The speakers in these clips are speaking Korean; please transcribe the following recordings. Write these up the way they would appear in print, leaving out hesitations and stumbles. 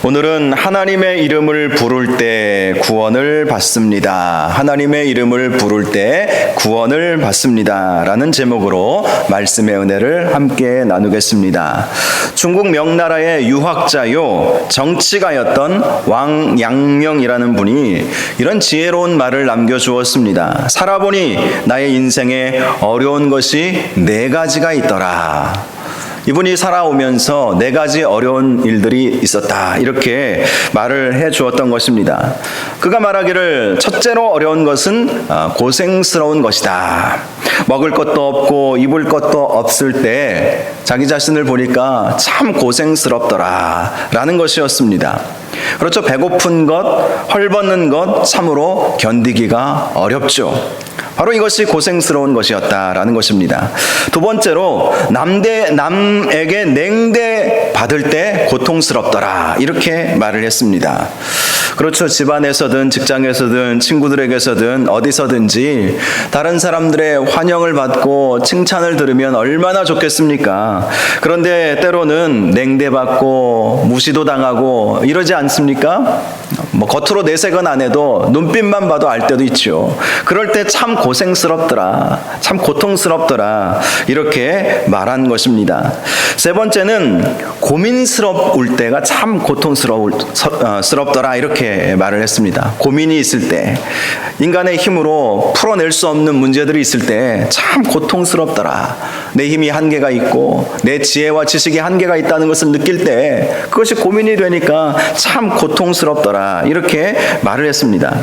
오늘은 하나님의 이름을 부를 때 구원을 받습니다. 하나님의 이름을 부를 때 구원을 받습니다. 라는 제목으로 말씀의 은혜를 함께 나누겠습니다. 중국 명나라의 유학자요 정치가였던 왕양명이라는 분이 이런 지혜로운 말을 남겨주었습니다. 살아보니 나의 인생에 어려운 것이 4가지가 있더라. 이분이 살아오면서 4가지 어려운 일들이 있었다. 이렇게 말을 해 주었던 것입니다. 그가 말하기를 첫째로 어려운 것은 고생스러운 것이다. 먹을 것도 없고 입을 것도 없을 때 자기 자신을 보니까 참 고생스럽더라 라는 것이었습니다. 그렇죠. 배고픈 것, 헐벗는 것 참으로 견디기가 어렵죠. 바로 이것이 고생스러운 것이었다라는 것입니다. 두 번째로 남에게 냉대 받을 때 고통스럽더라 이렇게 말을 했습니다. 그렇죠. 집안에서든 직장에서든 친구들에게서든 어디서든지 다른 사람들의 환영을 받고 칭찬을 들으면 얼마나 좋겠습니까? 그런데 때로는 냉대받고 무시도 당하고 이러지 않습니까? 겉으로 내색은 안 해도 눈빛만 봐도 알 때도 있죠. 그럴 때 참 고생스럽더라, 참 고통스럽더라 이렇게 말한 것입니다. 세 번째는 고민스러울 때가 참 고통스럽더라 이렇게 말을 했습니다. 고민이 있을 때, 인간의 힘으로 풀어낼 수 없는 문제들이 있을 때 참 고통스럽더라. 내 힘이 한계가 있고 내 지혜와 지식이 한계가 있다는 것을 느낄 때 그것이 고민이 되니까 참 고통스럽더라 이렇게 말을 했습니다.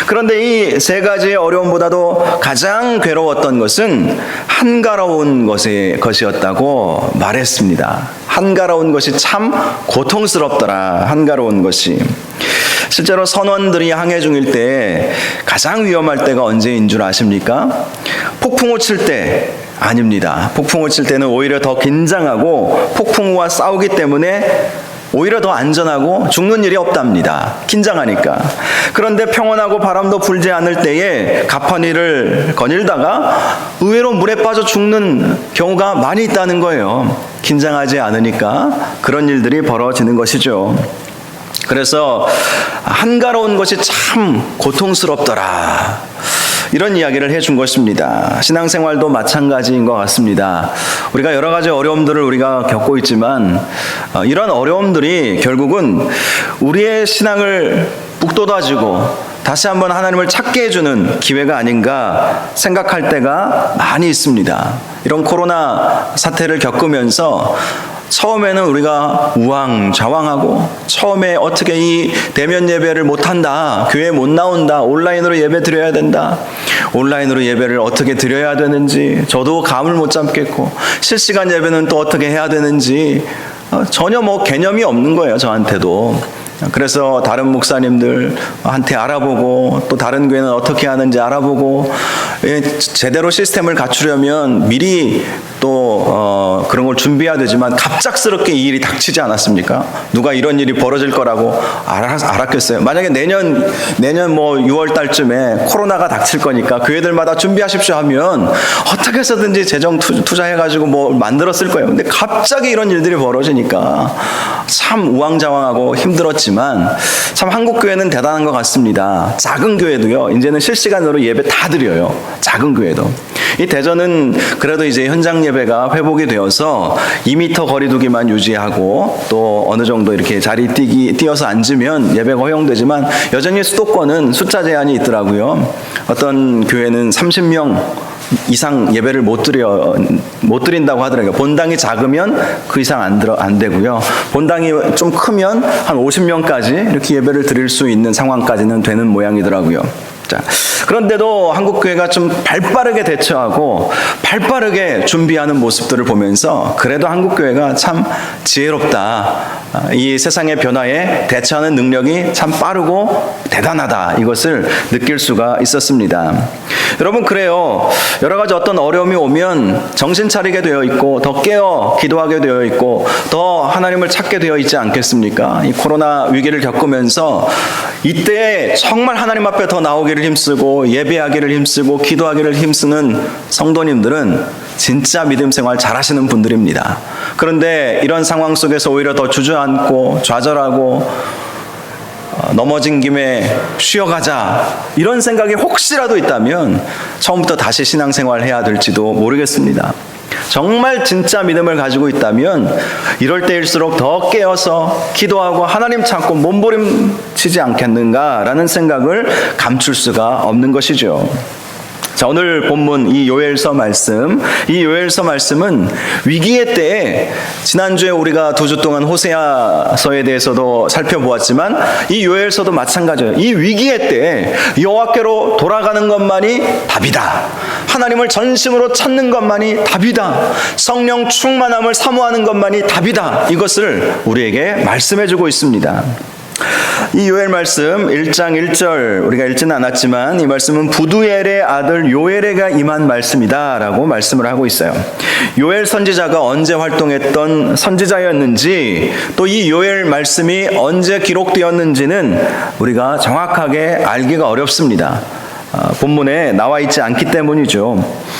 그런데 이 3가지의 어려움보다도 가장 괴로웠던 것은 한가로운 것이었다고 말했습니다. 한가로운 것이 참 고통스럽더라. 한가로운 것이. 실제로 선원들이 항해 중일 때 가장 위험할 때가 언제인 줄 아십니까? 폭풍우 칠 때 아닙니다. 폭풍우 칠 때는 오히려 더 긴장하고 폭풍우와 싸우기 때문에 오히려 더 안전하고 죽는 일이 없답니다. 긴장하니까. 그런데 평온하고 바람도 불지 않을 때에 가판위를 거닐다가 의외로 물에 빠져 죽는 경우가 많이 있다는 거예요. 긴장하지 않으니까 그런 일들이 벌어지는 것이죠. 그래서 한가로운 것이 참 고통스럽더라. 이런 이야기를 해준 것입니다. 신앙생활도 마찬가지인 것 같습니다. 우리가 여러 가지 어려움들을 우리가 겪고 있지만 이런 어려움들이 결국은 우리의 신앙을 북돋아주고 다시 한번 하나님을 찾게 해주는 기회가 아닌가 생각할 때가 많이 있습니다. 이런 코로나 사태를 겪으면서 처음에는 우리가 우왕좌왕하고 처음에 어떻게 이 대면 예배를 못한다, 교회 못 나온다, 온라인으로 예배 드려야 된다, 온라인으로 예배를 어떻게 드려야 되는지 저도 감을 못 잡겠고 실시간 예배는 또 어떻게 해야 되는지 전혀 개념이 없는 거예요, 저한테도. 그래서 다른 목사님들한테 알아보고 또 다른 교회는 어떻게 하는지 알아보고 제대로 시스템을 갖추려면 미리 또 그런 걸 준비해야 되지만 갑작스럽게 이 일이 닥치지 않았습니까? 누가 이런 일이 벌어질 거라고 알았겠어요? 만약에 내년 6월 달쯤에 코로나가 닥칠 거니까 교회들마다 준비하십시오 하면 어떻게 해서든지 재정 투자해가지고 만들었을 거예요. 근데 갑자기 이런 일들이 벌어지니까 참 우왕좌왕하고 힘들었지만 참 한국 교회는 대단한 것 같습니다. 작은 교회도요, 이제는 실시간으로 예배 다 드려요. 작은 교회도. 이 대전은 그래도 이제 현장 예배가 회복이 되어서 2m 거리두기만 유지하고 또 어느 정도 이렇게 자리 뛰어서 앉으면 예배가 허용되지만 여전히 수도권은 숫자 제한이 있더라고요. 어떤 교회는 30명 이상 예배를 못 드린다고 하더라고요. 본당이 작으면 그 이상 안 되고요. 본당이 좀 크면 한 50명까지 이렇게 예배를 드릴 수 있는 상황까지는 되는 모양이더라고요. 자, 그런데도 한국교회가 좀 발빠르게 대처하고 발빠르게 준비하는 모습들을 보면서 그래도 한국교회가 참 지혜롭다. 이 세상의 변화에 대처하는 능력이 참 빠르고 대단하다. 이것을 느낄 수가 있었습니다. 여러분, 그래요. 여러 가지 어떤 어려움이 오면 정신 차리게 되어 있고 더 깨어 기도하게 되어 있고 더 하나님을 찾게 되어 있지 않겠습니까? 이 코로나 위기를 겪으면서 이때 정말 하나님 앞에 더 나오기를 기도하기를 힘쓰고 예배하기를 힘쓰고 기도하기를 힘쓰는 성도님들은 진짜 믿음 생활 잘하시는 분들입니다. 그런데 이런 상황 속에서 오히려 더 주저앉고 좌절하고 넘어진 김에 쉬어가자 이런 생각이 혹시라도 있다면 처음부터 다시 신앙생활 해야 될지도 모르겠습니다. 정말 진짜 믿음을 가지고 있다면 이럴 때일수록 더 깨어서 기도하고 하나님 찾고 몸부림치지 않겠는가라는 생각을 감출 수가 없는 것이죠. 자, 오늘 본문 이 요엘서 말씀은 위기의 때에 지난주에 우리가 2주 동안 호세아서에 대해서도 살펴보았지만 이 요엘서도 마찬가지예요. 이 위기의 때에 여호와께로 돌아가는 것만이 답이다. 하나님을 전심으로 찾는 것만이 답이다. 성령 충만함을 사모하는 것만이 답이다. 이것을 우리에게 말씀해주고 있습니다. 이 요엘 말씀 1장 1절 우리가 읽지는 않았지만 이 말씀은 부두엘의 아들 요엘에가 임한 말씀이다 라고 말씀을 하고 있어요. 요엘 선지자가 언제 활동했던 선지자였는지 또 이 요엘 말씀이 언제 기록되었는지는 우리가 정확하게 알기가 어렵습니다. 본문에 나와 있지 않기 때문이죠.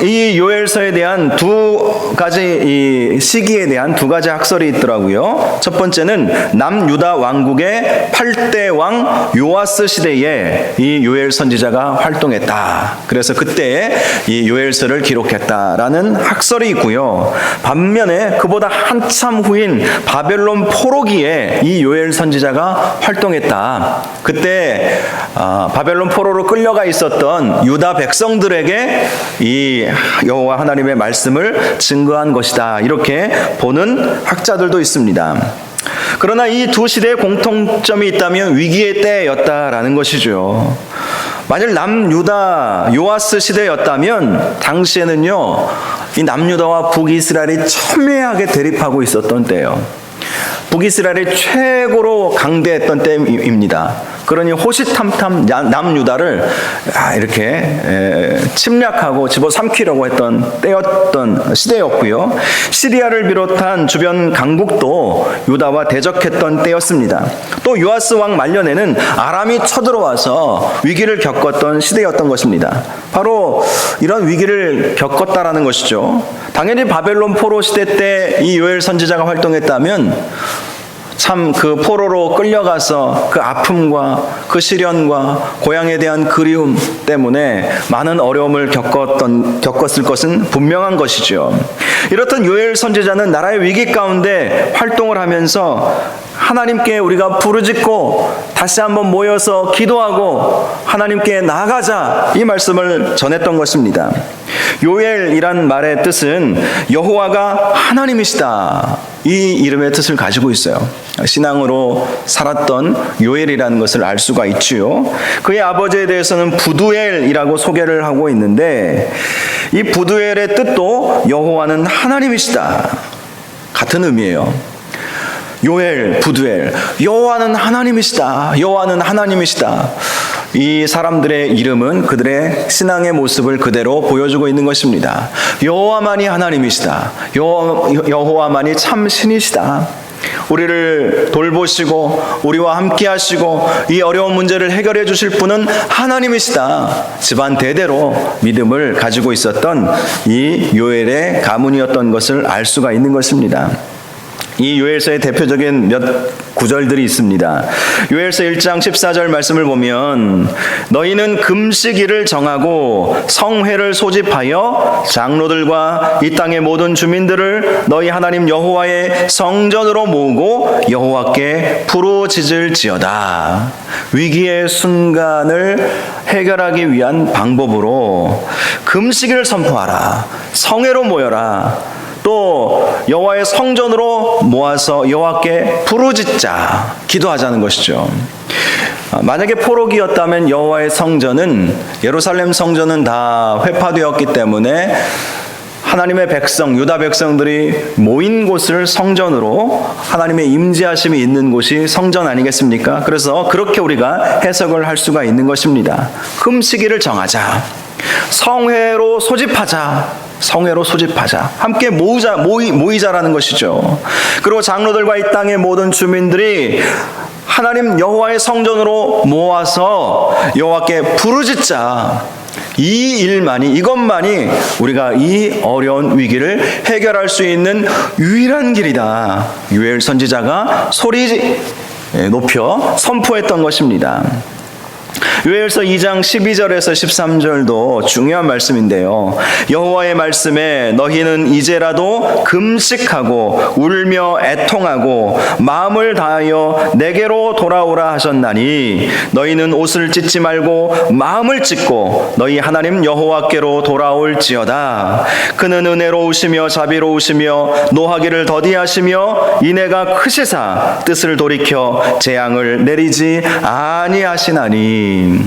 이 요엘서에 대한 두 가지 이 시기에 대한 두 가지 학설이 있더라고요. 첫 번째는 남유다 왕국의 8대 왕 요아스 시대에 이 요엘 선지자가 활동했다. 그래서 그때에 이 요엘서를 기록했다라는 학설이 있고요. 반면에 그보다 한참 후인 바벨론 포로기에 이 요엘 선지자가 활동했다. 그때 바벨론 포로로 끌려가 있었던 유다 백성들에게 이 여호와 하나님의 말씀을 증거한 것이다. 이렇게 보는 학자들도 있습니다. 그러나 이 두 시대의 공통점이 있다면 위기의 때였다라는 것이죠. 만일 남유다 요아스 시대였다면 당시에는요, 이 남유다와 북이스라엘이 첨예하게 대립하고 있었던 때예요. 북이스라엘이 최고로 강대했던 때입니다. 그러니 호시탐탐 남유다를 이렇게 침략하고 집어삼키려고 했던 때였던 시대였고요. 시리아를 비롯한 주변 강국도 유다와 대적했던 때였습니다. 또 요아스 왕 말년에는 아람이 쳐들어와서 위기를 겪었던 시대였던 것입니다. 바로 이런 위기를 겪었다라는 것이죠. 당연히 바벨론 포로 시대 때 이 요엘 선지자가 활동했다면 참 그 포로로 끌려가서 그 아픔과 그 시련과 고향에 대한 그리움 때문에 많은 어려움을 겪었을 것은 분명한 것이죠. 이렇던 요엘 선지자는 나라의 위기 가운데 활동을 하면서 하나님께 우리가 부르짖고 다시 한번 모여서 기도하고 하나님께 나아가자 이 말씀을 전했던 것입니다. 요엘이란 말의 뜻은 여호와가 하나님이시다. 이 이름의 뜻을 가지고 있어요. 신앙으로 살았던 요엘이라는 것을 알 수가 있지요. 그의 아버지에 대해서는 부두엘이라고 소개를 하고 있는데 이 부두엘의 뜻도 여호와는 하나님이시다. 같은 의미예요. 요엘, 부두엘, 여호와는 하나님이시다. 여호와는 하나님이시다. 이 사람들의 이름은 그들의 신앙의 모습을 그대로 보여주고 있는 것입니다. 여호와만이 하나님이시다. 여호와만이 참 신이시다. 우리를 돌보시고 우리와 함께 하시고 이 어려운 문제를 해결해 주실 분은 하나님이시다. 집안 대대로 믿음을 가지고 있었던 이 요엘의 가문이었던 것을 알 수가 있는 것입니다. 이 요엘서의 대표적인 몇 구절들이 있습니다. 요엘서 1장 14절 말씀을 보면 너희는 금식일을 정하고 성회를 소집하여 장로들과 이 땅의 모든 주민들을 너희 하나님 여호와의 성전으로 모으고 여호와께 부르짖을지어다. 위기의 순간을 해결하기 위한 방법으로 금식일을 선포하라. 성회로 모여라. 또 여호와의 성전으로 모아서 여호와께 부르짖자, 기도하자는 것이죠. 만약에 포로기였다면 여호와의 성전은, 예루살렘 성전은 다 회파되었기 때문에 하나님의 백성, 유다 백성들이 모인 곳을 성전으로, 하나님의 임재하심이 있는 곳이 성전 아니겠습니까? 그래서 그렇게 우리가 해석을 할 수가 있는 것입니다. 금식일을 정하자. 성회로 소집하자. 성회로 소집하자. 함께 모이자라는 것이죠. 그리고 장로들과 이 땅의 모든 주민들이 하나님 여호와의 성전으로 모아서 여호와께 부르짖자. 이것만이 우리가 이 어려운 위기를 해결할 수 있는 유일한 길이다. 요엘 선지자가 소리 높여 선포했던 것입니다. 요엘서 2장 12절에서 13절도 중요한 말씀인데요. 여호와의 말씀에 너희는 이제라도 금식하고 울며 애통하고 마음을 다하여 내게로 돌아오라 하셨나니 너희는 옷을 찢지 말고 마음을 찢고 너희 하나님 여호와께로 돌아올지어다. 그는 은혜로우시며 자비로우시며 노하기를 더디하시며 인애가 크시사 뜻을 돌이켜 재앙을 내리지 아니하시나니.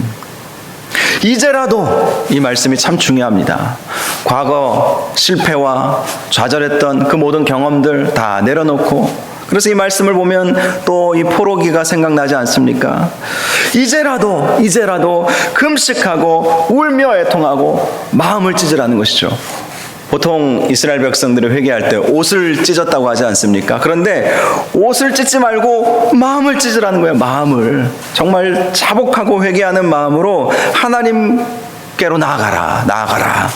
이제라도 이 말씀이 참 중요합니다. 과거 실패와 좌절했던 그 모든 경험들 다 내려놓고, 그래서 이 말씀을 보면 또 이 포로기가 생각나지 않습니까? 이제라도 금식하고 울며 애통하고 마음을 찢으라는 것이죠. 보통 이스라엘 백성들이 회개할 때 옷을 찢었다고 하지 않습니까? 그런데 옷을 찢지 말고 마음을 찢으라는 거예요. 마음을. 정말 자복하고 회개하는 마음으로 하나님께로 나아가라.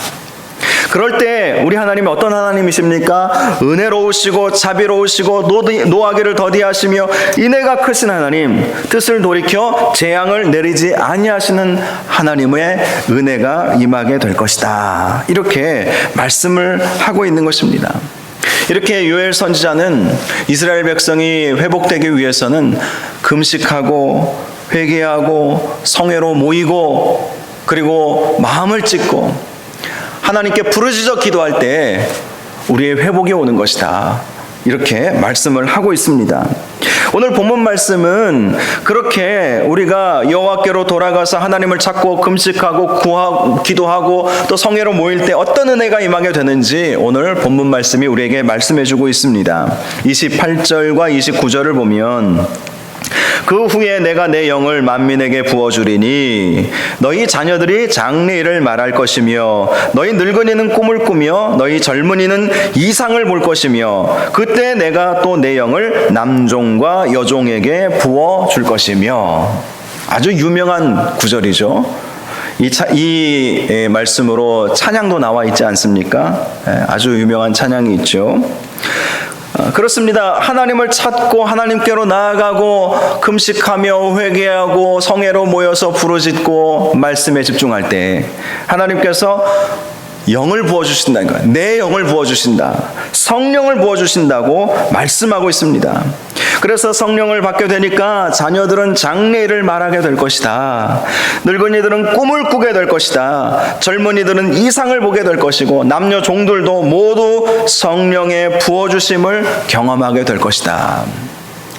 그럴 때 우리 하나님이 어떤 하나님이십니까? 은혜로우시고 자비로우시고 노하기를 더디하시며 인애가 크신 하나님, 뜻을 돌이켜 재앙을 내리지 아니하시는 하나님의 은혜가 임하게 될 것이다. 이렇게 말씀을 하고 있는 것입니다. 이렇게 요엘 선지자는 이스라엘 백성이 회복되기 위해서는 금식하고 회개하고 성회로 모이고 그리고 마음을 찢고 하나님께 부르짖어 기도할 때 우리의 회복이 오는 것이다. 이렇게 말씀을 하고 있습니다. 오늘 본문 말씀은 그렇게 우리가 여호와께로 돌아가서 하나님을 찾고 금식하고 기도하고 또 성회로 모일 때 어떤 은혜가 임하게 되는지 오늘 본문 말씀이 우리에게 말씀해주고 있습니다. 28절과 29절을 보면 그 후에 내가 내 영을 만민에게 부어주리니 너희 자녀들이 장래일을 말할 것이며 너희 늙은이는 꿈을 꾸며 너희 젊은이는 이상을 볼 것이며 그때 내가 또 내 영을 남종과 여종에게 부어줄 것이며. 아주 유명한 구절이죠. 이 말씀으로 찬양도 나와 있지 않습니까? 아주 유명한 찬양이 있죠. 그렇습니다. 하나님을 찾고 하나님께로 나아가고 금식하며 회개하고 성회로 모여서 부르짖고 말씀에 집중할 때 하나님께서 영을 부어주신다는 거예요. 내 영을 부어주신다. 성령을 부어주신다고 말씀하고 있습니다. 그래서 성령을 받게 되니까 자녀들은 장래일을 말하게 될 것이다. 늙은이들은 꿈을 꾸게 될 것이다. 젊은이들은 이상을 보게 될 것이고 남녀 종들도 모두 성령의 부어주심을 경험하게 될 것이다.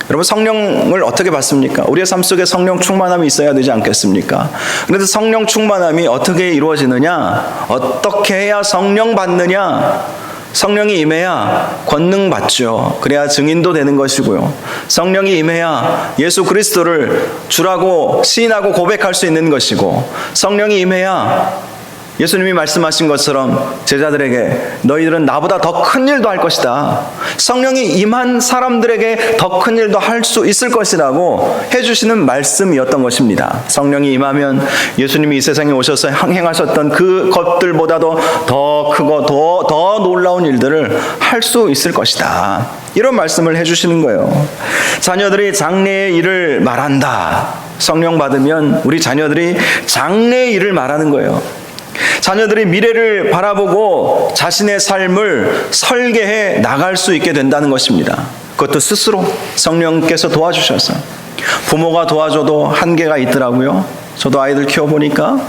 여러분, 성령을 어떻게 받습니까? 우리의 삶 속에 성령 충만함이 있어야 되지 않겠습니까? 그런데 성령 충만함이 어떻게 이루어지느냐? 어떻게 해야 성령 받느냐? 성령이 임해야 권능 받죠. 그래야 증인도 되는 것이고요. 성령이 임해야 예수 그리스도를 주라고 시인하고 고백할 수 있는 것이고, 성령이 임해야 예수님이 말씀하신 것처럼 제자들에게 너희들은 나보다 더 큰 일도 할 것이다. 성령이 임한 사람들에게 더 큰 일도 할 수 있을 것이라고 해주시는 말씀이었던 것입니다. 성령이 임하면 예수님이 이 세상에 오셔서 행하셨던 그 것들보다도 더 크고 더 놀라운 일들을 할 수 있을 것이다. 이런 말씀을 해주시는 거예요. 자녀들이 장래의 일을 말한다. 성령 받으면 우리 자녀들이 장래의 일을 말하는 거예요. 자녀들이 미래를 바라보고 자신의 삶을 설계해 나갈 수 있게 된다는 것입니다. 그것도 스스로 성령께서 도와주셔서. 부모가 도와줘도 한계가 있더라고요. 저도 아이들 키워보니까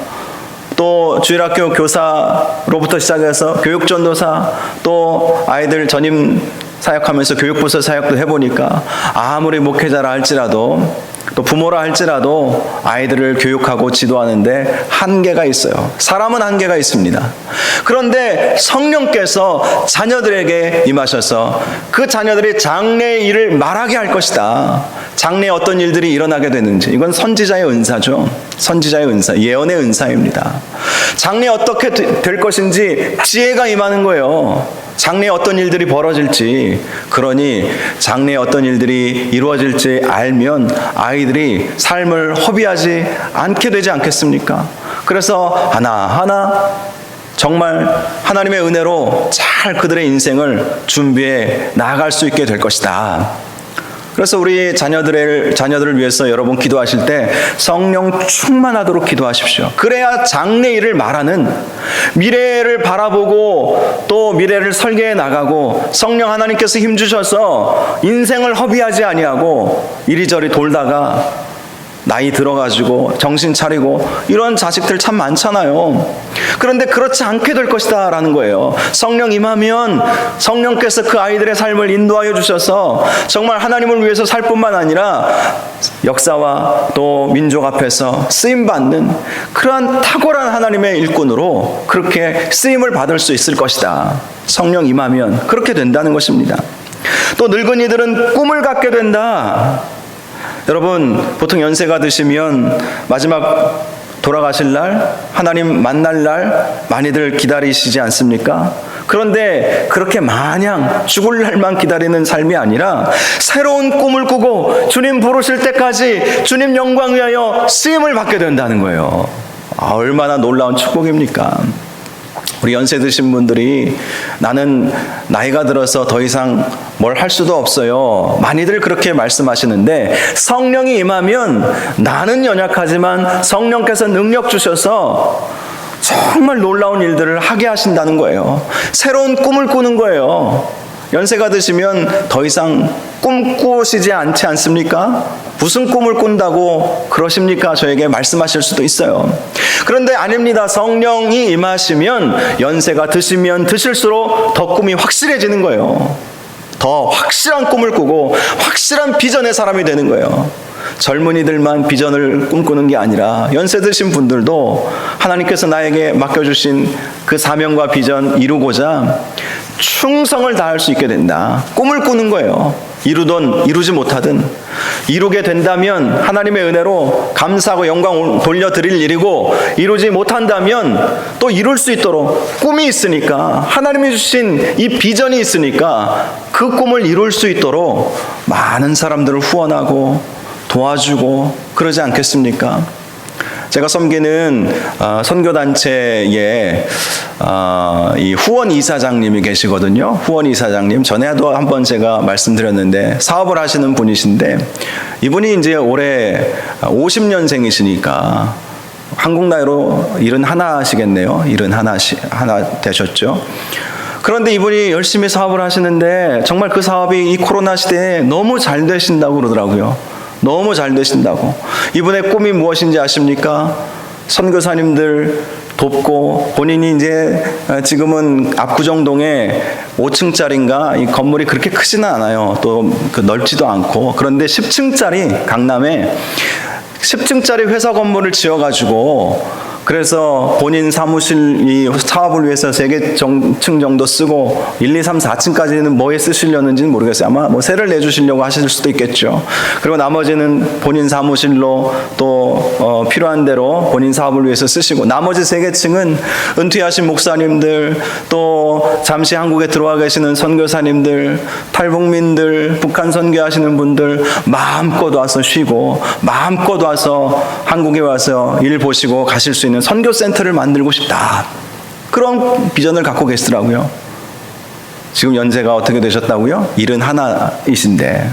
또 주일학교 교사로부터 시작해서 교육전도사, 또 아이들 전임 사역하면서 교육부서 사역도 해보니까 아무리 목회자라 할지라도 또 부모라 할지라도 아이들을 교육하고 지도하는데 한계가 있어요. 사람은 한계가 있습니다. 그런데 성령께서 자녀들에게 임하셔서 그 자녀들이 장래의 일을 말하게 할 것이다. 장래에 어떤 일들이 일어나게 되는지, 이건 선지자의 은사죠. 선지자의 은사, 예언의 은사입니다. 장래에 어떻게 될 것인지 지혜가 임하는 거예요. 장래에 어떤 일들이 벌어질지, 그러니 장래에 어떤 일들이 이루어질지 알면 아이들이 삶을 허비하지 않게 되지 않겠습니까? 그래서 하나하나 정말 하나님의 은혜로 잘 그들의 인생을 준비해 나아갈 수 있게 될 것이다. 그래서 우리 자녀들을 위해서 여러분 기도하실 때 성령 충만하도록 기도하십시오. 그래야 장래일을 말하는, 미래를 바라보고 또 미래를 설계해 나가고 성령 하나님께서 힘주셔서 인생을 허비하지 아니하고 이리저리 돌다가 나이 들어가지고 정신 차리고 이런 자식들 참 많잖아요. 그런데 그렇지 않게 될 것이다 라는 거예요. 성령 임하면 성령께서 그 아이들의 삶을 인도하여 주셔서 정말 하나님을 위해서 살 뿐만 아니라 역사와 또 민족 앞에서 쓰임받는 그러한 탁월한 하나님의 일꾼으로 그렇게 쓰임을 받을 수 있을 것이다. 성령 임하면 그렇게 된다는 것입니다. 또 늙은이들은 꿈을 갖게 된다. 여러분, 보통 연세가 드시면 마지막 돌아가실 날, 하나님 만날 날 많이들 기다리시지 않습니까? 그런데 그렇게 마냥 죽을 날만 기다리는 삶이 아니라 새로운 꿈을 꾸고 주님 부르실 때까지 주님 영광 위하여 쓰임을 받게 된다는 거예요. 얼마나 놀라운 축복입니까? 우리 연세 드신 분들이 나는 나이가 들어서 더 이상 뭘 할 수도 없어요. 많이들 그렇게 말씀하시는데 성령이 임하면 나는 연약하지만 성령께서 능력 주셔서 정말 놀라운 일들을 하게 하신다는 거예요. 새로운 꿈을 꾸는 거예요. 연세가 드시면 더 이상 꿈꾸시지 않지 않습니까? 무슨 꿈을 꾼다고 그러십니까? 저에게 말씀하실 수도 있어요. 그런데 아닙니다. 성령이 임하시면 연세가 드시면 드실수록 더 꿈이 확실해지는 거예요. 더 확실한 꿈을 꾸고 확실한 비전의 사람이 되는 거예요. 젊은이들만 비전을 꿈꾸는 게 아니라 연세 드신 분들도 하나님께서 나에게 맡겨주신 그 사명과 비전 이루고자 충성을 다할 수 있게 된다. 꿈을 꾸는 거예요. 이루든 이루지 못하든 이루게 된다면 하나님의 은혜로 감사하고 영광 돌려드릴 일이고, 이루지 못한다면 또 이룰 수 있도록 꿈이 있으니까, 하나님이 주신 이 비전이 있으니까 그 꿈을 이룰 수 있도록 많은 사람들을 후원하고 도와주고 그러지 않겠습니까? 제가 섬기는 선교단체에 이 후원 이사장님이 계시거든요. 후원 이사장님, 전에도 한번 제가 말씀드렸는데 사업을 하시는 분이신데, 이분이 이제 올해 50년생이시니까 한국 나이로 71시겠네요. 71 되셨죠. 그런데 이분이 열심히 사업을 하시는데 정말 그 사업이 이 코로나 시대에 너무 잘 되신다고 그러더라고요. 너무 잘 되신다고. 이분의 꿈이 무엇인지 아십니까? 선교사님들 돕고, 본인이 이제 지금은 압구정동에 5층짜리인가 이 건물이 그렇게 크지는 않아요. 또 그 넓지도 않고. 그런데 10층짜리, 강남에 10층짜리 회사 건물을 지어가지고, 그래서 본인 사무실 이 사업을 위해서 3층 정도 쓰고 1, 2, 3, 4층까지는 뭐에 쓰시려는지는 모르겠어요. 아마 뭐 세를 내주시려고 하실 수도 있겠죠. 그리고 나머지는 본인 사무실로 또 필요한 대로 본인 사업을 위해서 쓰시고, 나머지 3개층은 은퇴하신 목사님들, 또 잠시 한국에 들어와 계시는 선교사님들, 탈북민들, 북한 선교하시는 분들 마음껏 와서 쉬고 마음껏 와서 한국에 와서 일 보시고 가실 수 있는 선교센터를 만들고 싶다. 그런 비전을 갖고 계시더라고요. 지금 연세가 어떻게 되셨다고요? 71이신데.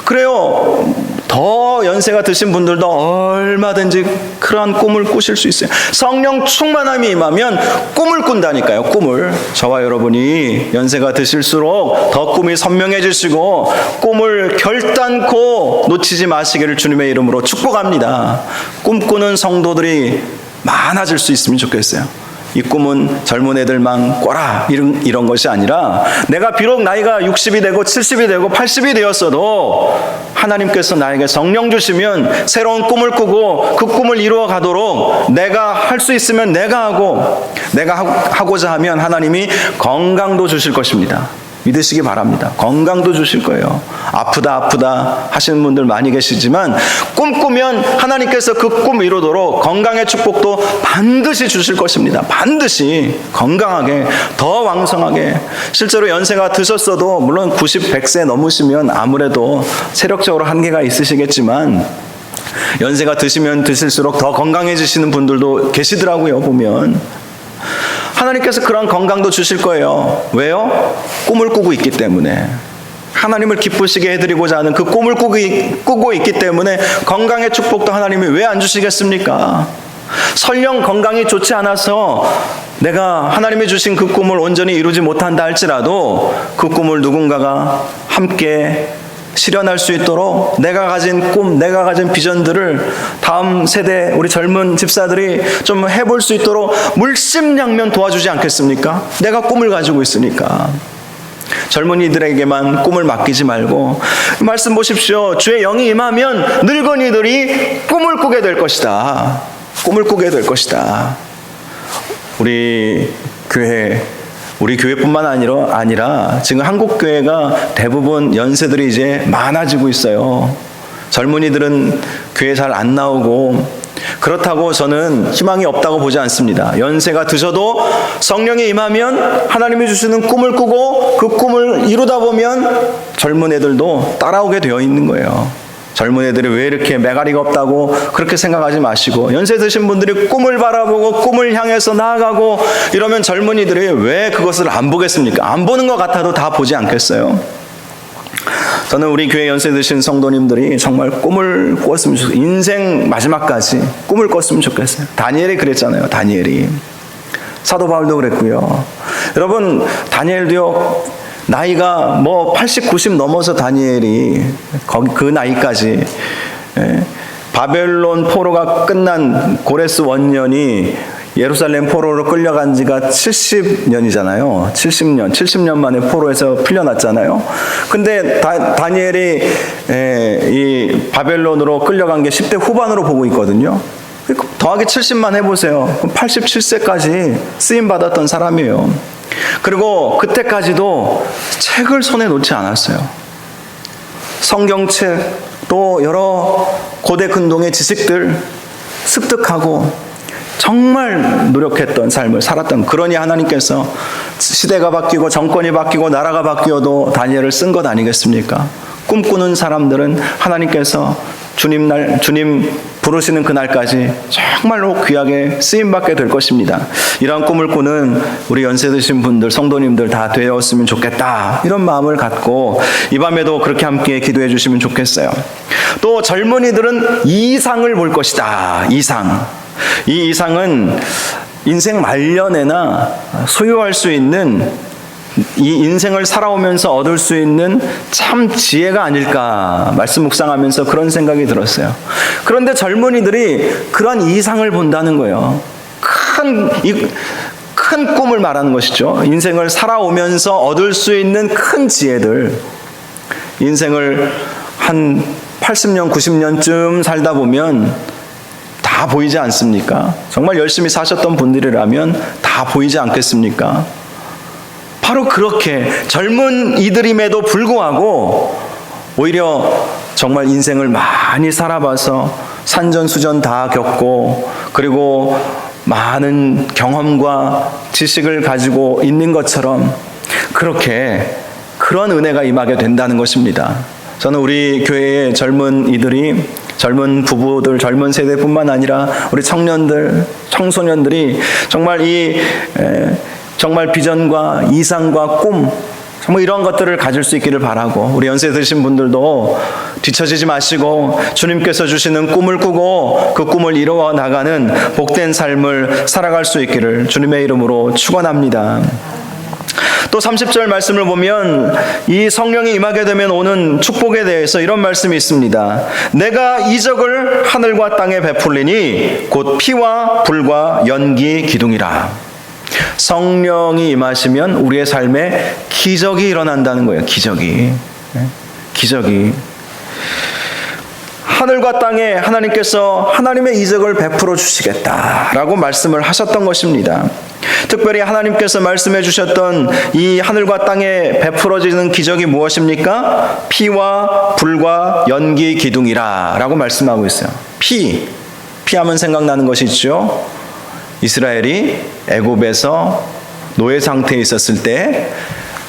그래요. 더 연세가 드신 분들도 얼마든지 그러한 꿈을 꾸실 수 있어요. 성령 충만함이 임하면 꿈을 꾼다니까요. 꿈을. 저와 여러분이 연세가 드실수록 더 꿈이 선명해지시고 꿈을 결단코 놓치지 마시기를 주님의 이름으로 축복합니다. 꿈꾸는 성도들이 많아질 수 있으면 좋겠어요. 이 꿈은 젊은 애들만 꿔라 이런 것이 아니라, 내가 비록 나이가 60이 되고 70이 되고 80이 되었어도 하나님께서 나에게 성령 주시면 새로운 꿈을 꾸고 그 꿈을 이루어 가도록 내가 할 수 있으면 내가 하고, 내가 하고자 하면 하나님이 건강도 주실 것입니다. 믿으시기 바랍니다. 건강도 주실 거예요. 아프다 하시는 분들 많이 계시지만 꿈꾸면 하나님께서 그 꿈 이루도록 건강의 축복도 반드시 주실 것입니다. 반드시 건강하게 더 왕성하게. 실제로 연세가 드셨어도 물론 90, 100세 넘으시면 아무래도 체력적으로 한계가 있으시겠지만 연세가 드시면 드실수록 더 건강해지시는 분들도 계시더라고요. 보면 하나님께서 그런 건강도 주실 거예요. 왜요? 꿈을 꾸고 있기 때문에. 하나님을 기쁘시게 해드리고자 하는 그 꿈을 꾸고 있기 때문에 건강의 축복도 하나님이 왜 안 주시겠습니까? 설령 건강이 좋지 않아서 내가 하나님이 주신 그 꿈을 온전히 이루지 못한다 할지라도 그 꿈을 누군가가 함께 실현할 수 있도록 내가 가진 꿈, 내가 가진 비전들을 다음 세대 우리 젊은 집사들이 좀 해볼 수 있도록 물심양면 도와주지 않겠습니까? 내가 꿈을 가지고 있으니까. 젊은이들에게만 꿈을 맡기지 말고 말씀 보십시오. 주의 영이 임하면 늙은이들이 꿈을 꾸게 될 것이다. 꿈을 꾸게 될 것이다. 우리 교회뿐만 아니라 지금 한국 교회가 대부분 연세들이 이제 많아지고 있어요. 젊은이들은 교회 잘 안 나오고 그렇다고 저는 희망이 없다고 보지 않습니다. 연세가 드셔도 성령이 임하면 하나님이 주시는 꿈을 꾸고 그 꿈을 이루다 보면 젊은 애들도 따라오게 되어 있는 거예요. 젊은 애들이 왜 이렇게 매가리가 없다고 그렇게 생각하지 마시고 연세 드신 분들이 꿈을 바라보고 꿈을 향해서 나아가고 이러면 젊은이들이 왜 그것을 안 보겠습니까? 안 보는 것 같아도 다 보지 않겠어요? 저는 우리 교회 연세 드신 성도님들이 정말 꿈을 꿨으면 좋겠어요. 인생 마지막까지 꿈을 꿨으면 좋겠어요. 다니엘이 그랬잖아요. 다니엘이. 사도 바울도 그랬고요. 여러분 다니엘도요. 나이가 80, 90 넘어서 다니엘이 그 나이까지 바벨론 포로가 끝난 고레스 원년이 예루살렘 포로로 끌려간 지가 70년이잖아요. 70년 만에 포로에서 풀려났잖아요. 근데 다니엘이 이 바벨론으로 끌려간 게 10대 후반으로 보고 있거든요. 더하기 70만 해보세요. 87세까지 쓰임받았던 사람이에요. 그리고 그때까지도 책을 손에 놓지 않았어요. 성경책, 또 여러 고대 근동의 지식들 습득하고 정말 노력했던 삶을 살았던, 그러니 하나님께서 시대가 바뀌고 정권이 바뀌고 나라가 바뀌어도 다니엘을 쓴 것 아니겠습니까? 꿈꾸는 사람들은 하나님께서 주님 부르시는 그날까지 정말로 귀하게 쓰임받게 될 것입니다. 이러한 꿈을 꾸는 우리 연세 드신 분들, 성도님들 다 되었으면 좋겠다, 이런 마음을 갖고 이 밤에도 그렇게 함께 기도해 주시면 좋겠어요. 또 젊은이들은 이상을 볼 것이다. 이 이상은 인생 말년에나 소유할 수 있는, 이 인생을 살아오면서 얻을 수 있는 참 지혜가 아닐까, 말씀 묵상하면서 그런 생각이 들었어요. 그런데 젊은이들이 그런 이상을 본다는 거예요. 큰 꿈을 말하는 것이죠. 인생을 살아오면서 얻을 수 있는 큰 지혜들. 인생을 한 80년, 90년쯤 살다 보면 다 보이지 않습니까? 정말 열심히 사셨던 분들이라면 다 보이지 않겠습니까? 바로 그렇게 젊은 이들임에도 불구하고 오히려 정말 인생을 많이 살아봐서 산전수전 다 겪고 그리고 많은 경험과 지식을 가지고 있는 것처럼 그렇게 그런 은혜가 임하게 된다는 것입니다. 저는 우리 교회의 젊은 부부들, 젊은 세대뿐만 아니라 우리 청년들, 청소년들이 정말 정말 비전과 이상과 꿈, 정말 이런 것들을 가질 수 있기를 바라고, 우리 연세 드신 분들도 뒤처지지 마시고 주님께서 주시는 꿈을 꾸고 그 꿈을 이루어 나가는 복된 삶을 살아갈 수 있기를 주님의 이름으로 축원합니다. 또 30절 말씀을 보면 이 성령이 임하게 되면 오는 축복에 대해서 이런 말씀이 있습니다. 내가 이적을 하늘과 땅에 베풀리니 곧 피와 불과 연기 기둥이라. 성령이 임하시면 우리의 삶에 기적이 일어난다는 거예요. 기적이. 하늘과 땅에 하나님께서 하나님의 이적을 베풀어 주시겠다라고 말씀을 하셨던 것입니다. 특별히 하나님께서 말씀해 주셨던 이 하늘과 땅에 베풀어지는 기적이 무엇입니까? 피와 불과 연기 기둥이라 라고 말씀하고 있어요. 피하면 생각나는 것이 있죠. 이스라엘이 애굽에서 노예 상태에 있었을 때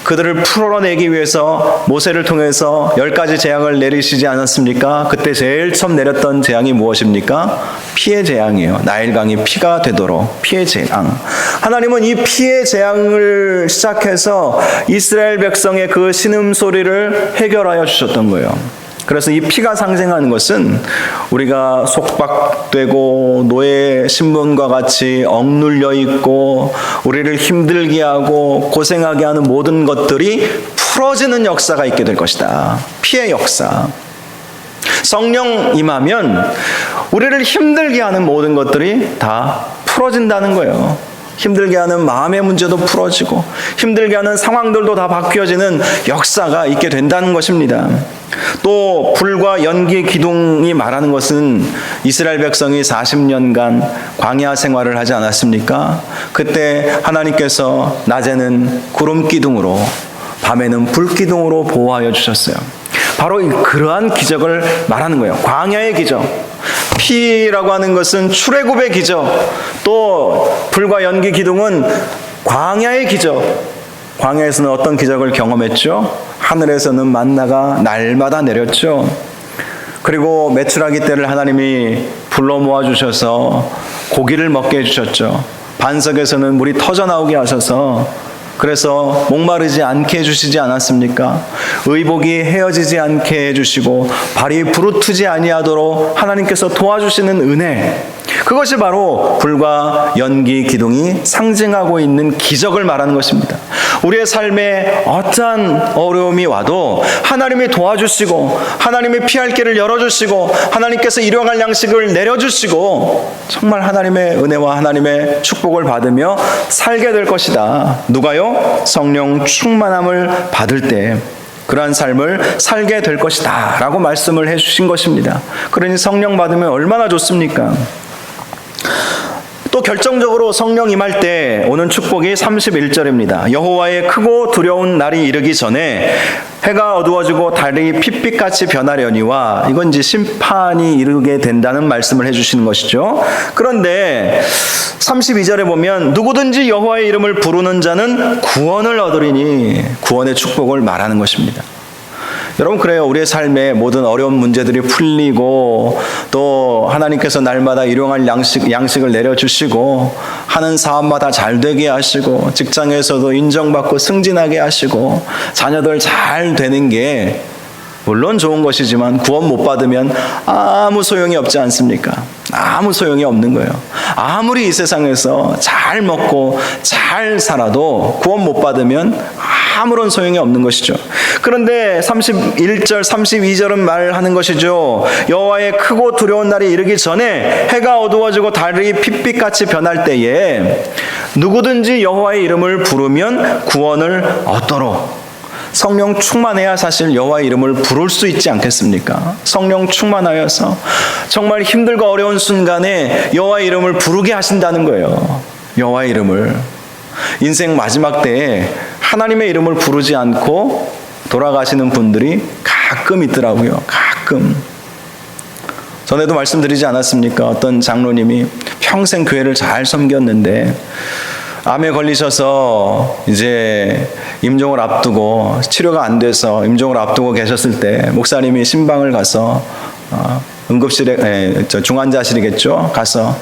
그들을 풀어내기 위해서 모세를 통해서 10가지 재앙을 내리시지 않았습니까? 그때 제일 처음 내렸던 재앙이 무엇입니까? 피의 재앙이에요. 나일강이 피가 되도록 피의 재앙. 하나님은 이 피의 재앙을 시작해서 이스라엘 백성의 그 신음소리를 해결하여 주셨던 거예요. 그래서 이 피가 상징하는 것은 우리가 속박되고 노예 신분과 같이 억눌려 있고 우리를 힘들게 하고 고생하게 하는 모든 것들이 풀어지는 역사가 있게 될 것이다. 피의 역사. 성령 임하면 우리를 힘들게 하는 모든 것들이 다 풀어진다는 거예요. 힘들게 하는 마음의 문제도 풀어지고 힘들게 하는 상황들도 다 바뀌어지는 역사가 있게 된다는 것입니다. 또 불과 연기 기둥이 말하는 것은 이스라엘 백성이 40년간 광야 생활을 하지 않았습니까? 그때 하나님께서 낮에는 구름 기둥으로 밤에는 불 기둥으로 보호하여 주셨어요. 바로 그러한 기적을 말하는 거예요. 광야의 기적. 피라고 하는 것은 출애굽의 기적, 또 불과 연기 기둥은 광야의 기적. 광야에서는 어떤 기적을 경험했죠? 하늘에서는 만나가 날마다 내렸죠. 그리고 메추라기 떼를 하나님이 불러 모아 주셔서 고기를 먹게 해주셨죠. 반석에서는 물이 터져나오게 하셔서 그래서 목마르지 않게 해주시지 않았습니까? 의복이 헤어지지 않게 해주시고 발이 부르트지 아니하도록 하나님께서 도와주시는 은혜, 그것이 바로 불과 연기 기둥이 상징하고 있는 기적을 말하는 것입니다. 우리의 삶에 어떠한 어려움이 와도 하나님이 도와주시고 하나님이 피할 길을 열어주시고 하나님께서 일용할 양식을 내려주시고 정말 하나님의 은혜와 하나님의 축복을 받으며 살게 될 것이다. 누가요? 성령 충만함을 받을 때 그러한 삶을 살게 될 것이다 라고 말씀을 해주신 것입니다. 그러니 성령 받으면 얼마나 좋습니까? 또 결정적으로 성령 임할 때 오는 축복이 31절입니다. 여호와의 크고 두려운 날이 이르기 전에 해가 어두워지고 달이 핏빛같이 변하려니와, 이건 이제 심판이 이르게 된다는 말씀을 해주시는 것이죠. 그런데 32절에 보면 누구든지 여호와의 이름을 부르는 자는 구원을 얻으리니, 구원의 축복을 말하는 것입니다. 여러분, 그래요. 우리의 삶에 모든 어려운 문제들이 풀리고 또 하나님께서 날마다 일용할 양식을 내려주시고 하는 사업마다 잘 되게 하시고 직장에서도 인정받고 승진하게 하시고 자녀들 잘 되는 게 물론 좋은 것이지만 구원 못 받으면 아무 소용이 없지 않습니까? 아무 소용이 없는 거예요. 아무리 이 세상에서 잘 먹고 잘 살아도 구원 못 받으면 아무런 소용이 없는 것이죠. 그런데 31절, 32절은 말하는 것이죠. 여호와의 크고 두려운 날이 이르기 전에 해가 어두워지고 달이 핏빛같이 변할 때에 누구든지 여호와의 이름을 부르면 구원을 얻도록. 성령 충만해야 사실 여호와의 이름을 부를 수 있지 않겠습니까? 성령 충만하여서 정말 힘들고 어려운 순간에 여호와의 이름을 부르게 하신다는 거예요. 여호와의 이름을. 인생 마지막 때에 하나님의 이름을 부르지 않고 돌아가시는 분들이 가끔 있더라고요. 가끔. 전에도 말씀드리지 않았습니까? 어떤 장로님이 평생 교회를 잘 섬겼는데 암에 걸리셔서 이제 임종을 앞두고 치료가 안 돼서 임종을 앞두고 계셨을 때 목사님이 신방을 가서 응급실에 중환자실이겠죠. 가서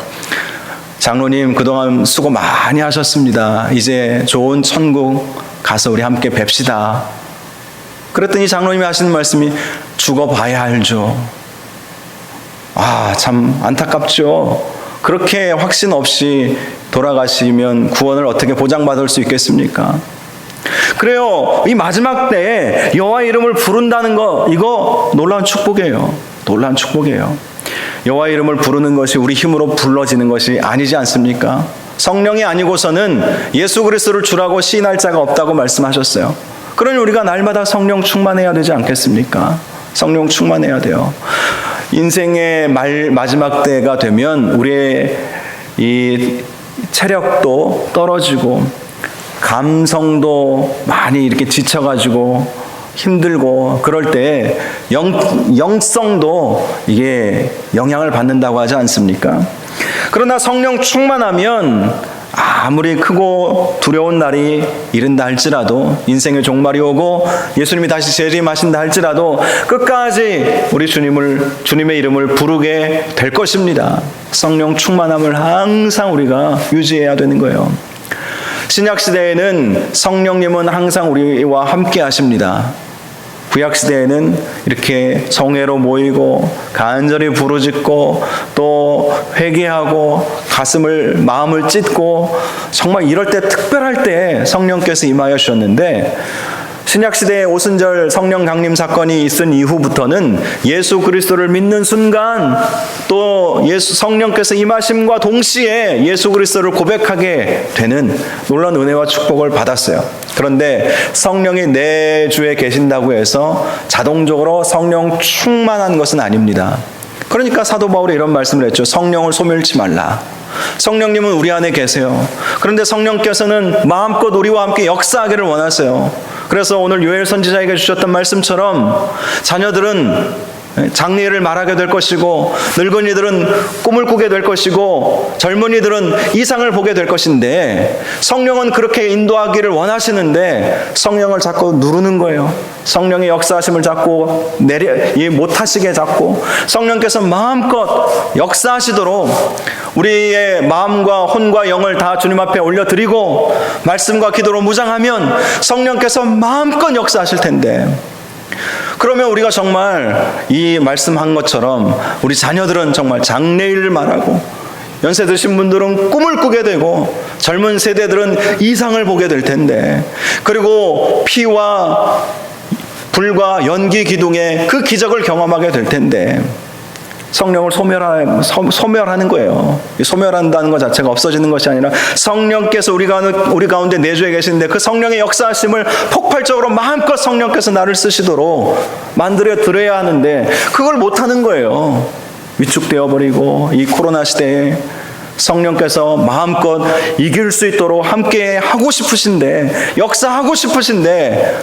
장로님 그동안 수고 많이 하셨습니다. 이제 좋은 천국 가서 우리 함께 뵙시다. 그랬더니 장로님이 하시는 말씀이 죽어봐야 알죠. 참 안타깝죠. 그렇게 확신 없이 돌아가시면 구원을 어떻게 보장받을 수 있겠습니까? 그래요. 이 마지막 때에 여호와의 이름을 부른다는 거, 이거 놀라운 축복이에요. 놀라운 축복이에요. 여호와의 이름을 부르는 것이 우리 힘으로 불러지는 것이 아니지 않습니까? 성령이 아니고서는 예수 그리스도를 주라고 시인할 자가 없다고 말씀하셨어요. 그러니 우리가 날마다 성령 충만해야 되지 않겠습니까? 성령 충만해야 돼요. 인생의 마지막 때가 되면 우리의 이 체력도 떨어지고 감성도 많이 이렇게 지쳐가지고 힘들고 그럴 때 영성도 이게 영향을 받는다고 하지 않습니까? 그러나 성령 충만하면 아무리 크고 두려운 날이 이른다 할지라도, 인생의 종말이 오고 예수님이 다시 재림하신다 할지라도 끝까지 우리 주님의 이름을 부르게 될 것입니다. 성령 충만함을 항상 우리가 유지해야 되는 거예요. 신약시대에는 성령님은 항상 우리와 함께 하십니다. 구약시대에는 이렇게 성회로 모이고 간절히 부르짖고 또 회개하고 마음을 찢고 정말 이럴 때, 특별할 때 성령께서 임하여 주셨는데, 신약시대의 오순절 성령 강림 사건이 있은 이후부터는 예수 그리스도를 믿는 순간 또 성령께서 임하심과 동시에 예수 그리스도를 고백하게 되는 놀라운 은혜와 축복을 받았어요. 그런데 성령이 내 주에 계신다고 해서 자동적으로 성령 충만한 것은 아닙니다. 그러니까 사도 바울이 이런 말씀을 했죠. 성령을 소멸치 말라. 성령님은 우리 안에 계세요. 그런데 성령께서는 마음껏 우리와 함께 역사하기를 원하세요. 그래서 오늘 요엘 선지자에게 주셨던 말씀처럼 자녀들은 장래를 말하게 될 것이고, 늙은이들은 꿈을 꾸게 될 것이고, 젊은이들은 이상을 보게 될 것인데, 성령은 그렇게 인도하기를 원하시는데 성령을 자꾸 누르는 거예요. 성령의 역사하심을 자꾸 못하시게 자꾸 성령께서 마음껏 역사하시도록 우리의 마음과 혼과 영을 다 주님 앞에 올려드리고 말씀과 기도로 무장하면 성령께서 마음껏 역사하실 텐데, 그러면 우리가 정말 이 말씀한 것처럼 우리 자녀들은 정말 장래일을 말하고, 연세 드신 분들은 꿈을 꾸게 되고, 젊은 세대들은 이상을 보게 될 텐데, 그리고 피와 불과 연기 기둥의 그 기적을 경험하게 될 텐데, 성령을 소멸하는 거예요. 소멸한다는 것 자체가 없어지는 것이 아니라 성령께서 우리 가운데 내주에 계시는데 그 성령의 역사하심을 폭발적으로 마음껏 성령께서 나를 쓰시도록 만들어 드려야 하는데 그걸 못하는 거예요. 위축되어 버리고, 이 코로나 시대에 성령께서 마음껏 이길 수 있도록 함께 하고 싶으신데, 역사하고 싶으신데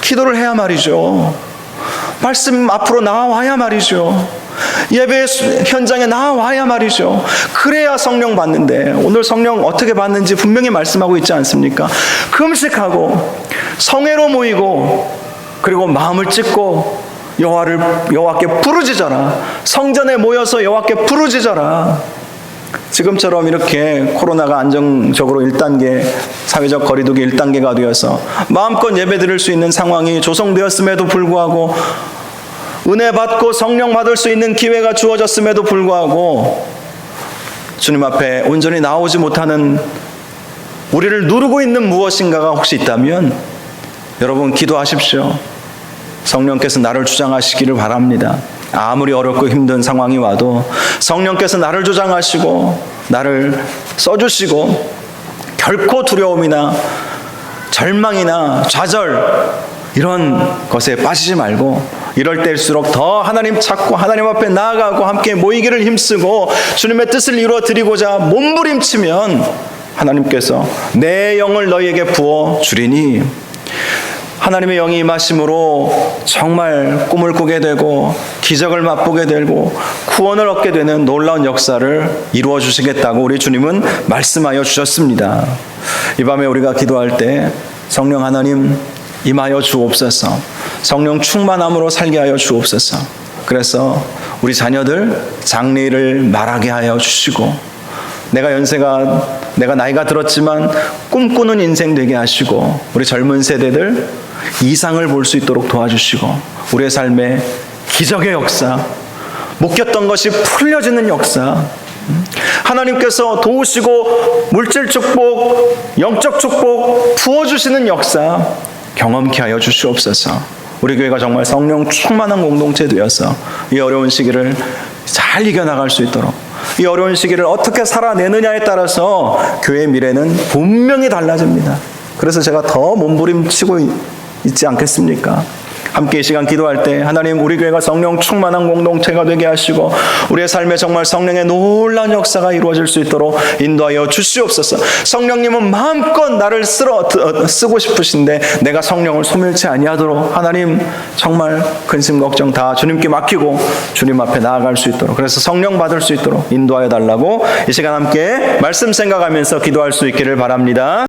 기도를 해야 말이죠. 말씀 앞으로 나와야 말이죠. 예배 현장에 나와야 말이죠. 그래야 성령 받는데, 오늘 성령 어떻게 받는지 분명히 말씀하고 있지 않습니까? 금식하고 성회로 모이고 그리고 마음을 찢고 여호와께 부르짖어라. 성전에 모여서 여호와께 부르짖어라. 지금처럼 이렇게 코로나가 안정적으로 1단계, 사회적 거리두기 1단계가 되어서 마음껏 예배 드릴 수 있는 상황이 조성되었음에도 불구하고, 은혜 받고 성령 받을 수 있는 기회가 주어졌음에도 불구하고 주님 앞에 온전히 나오지 못하는, 우리를 누르고 있는 무엇인가가 혹시 있다면 여러분 기도하십시오. 성령께서 나를 주장하시기를 바랍니다. 아무리 어렵고 힘든 상황이 와도 성령께서 나를 주장하시고 나를 써주시고, 결코 두려움이나 절망이나 좌절 이런 것에 빠지지 말고, 이럴 때일수록 더 하나님 찾고 하나님 앞에 나아가고 함께 모이기를 힘쓰고 주님의 뜻을 이루어 드리고자 몸부림치면 하나님께서 내 영을 너희에게 부어 주리니, 하나님의 영이 임하심으로 정말 꿈을 꾸게 되고 기적을 맛보게 되고 구원을 얻게 되는 놀라운 역사를 이루어 주시겠다고 우리 주님은 말씀하여 주셨습니다. 이 밤에 우리가 기도할 때 성령 하나님 임하여 주옵소서, 성령 충만함으로 살게 하여 주옵소서. 그래서 우리 자녀들 장래일을 말하게 하여 주시고, 내가 나이가 들었지만 꿈꾸는 인생 되게 하시고, 우리 젊은 세대들 이상을 볼 수 있도록 도와주시고, 우리의 삶에 기적의 역사, 묶였던 것이 풀려지는 역사, 하나님께서 도우시고 물질 축복, 영적 축복 부어주시는 역사 경험케 하여 주시옵소서. 우리 교회가 정말 성령 충만한 공동체 되어서 이 어려운 시기를 잘 이겨나갈 수 있도록, 이 어려운 시기를 어떻게 살아내느냐에 따라서 교회의 미래는 분명히 달라집니다. 그래서 제가 더 몸부림치고 있지 않겠습니까? 함께 이 시간 기도할 때 하나님 우리 교회가 성령 충만한 공동체가 되게 하시고 우리의 삶에 정말 성령의 놀라운 역사가 이루어질 수 있도록 인도하여 주시옵소서. 성령님은 마음껏 나를 쓰고 싶으신데 내가 성령을 소멸치 아니하도록 하나님 정말 근심 걱정 다 주님께 맡기고 주님 앞에 나아갈 수 있도록, 그래서 성령 받을 수 있도록 인도하여 달라고 이 시간 함께 말씀 생각하면서 기도할 수 있기를 바랍니다.